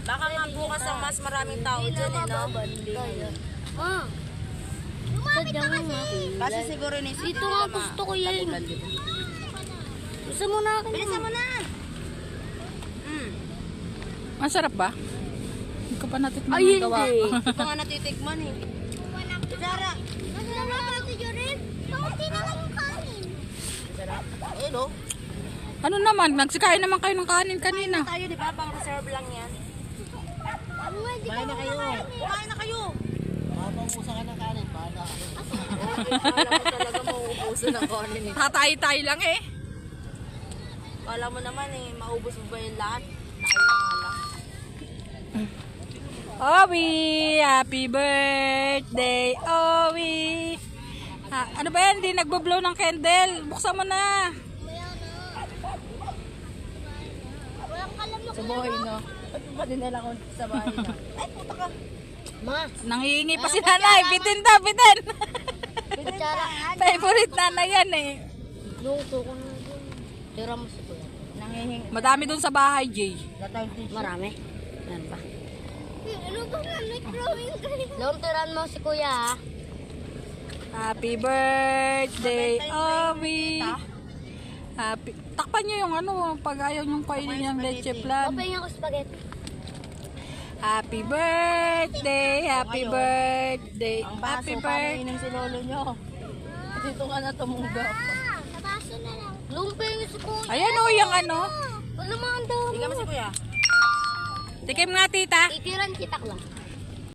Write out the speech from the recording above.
Baka nga bukas ang mas maraming tao dyan eh, no? Ah. Sadyang nga. Kasi siguro ni Dito nga gusto ko yan. Gusto mo na. Bilisan mo na! Masarap ba? Hindi ko pa natikman Ay, ang gawa. hindi. Ito nga natitikman eh. Sara! Masarap natin yun rin. Kaunti na lang yung kanin. Ayun o. Ano naman? Nagsikain naman kayo ng kanin kanina. Tayo di ba? Pang reserve lang yan. Kumain na kayo. Kumain na kayo! Mapamusa ka ng kanin. Bada. Alam mo talaga mauubusan ng kanin eh. Tatay-tay lang eh. Kala mo naman eh, maubos mo ba yung lahat? Tayo na nga lang. Owi! Happy birthday, Owi! Ano ba yan? Hindi nagbo-blow ng candle. Buksan mo na. Walang kalamok. Sa buhay no? Ba't ba dinala ko sa bahay na? Ay, puta ka! Ma. Nangihingi pa si nanay. Bitin daw, bitin. Kutsara. Favorite nanay yan eh. Luto ko na doon. Tira mo si Kuya. Nangihingi. Madami dun sa bahay, Jay. Marami. Yan pa. Ano ba nga? May drawing kayo. Long tiran mo si Kuya ha. Happy birthday, Owi! Happy... Takpan nyo yung ano, pag ayaw nyong kainin yung leche plan. Open ako spaghetti. Happy birthday, happy birthday, Ang happy baso, paano birthday. inom si lolo nyo? Dito ka na tumungga. Sa baso na lang. Lumping si Kuya. Ayan o, yung ano. Ano mga ang dami? Hindi ka mo si kuya. Tikim nga, tita. Titiran kita lang.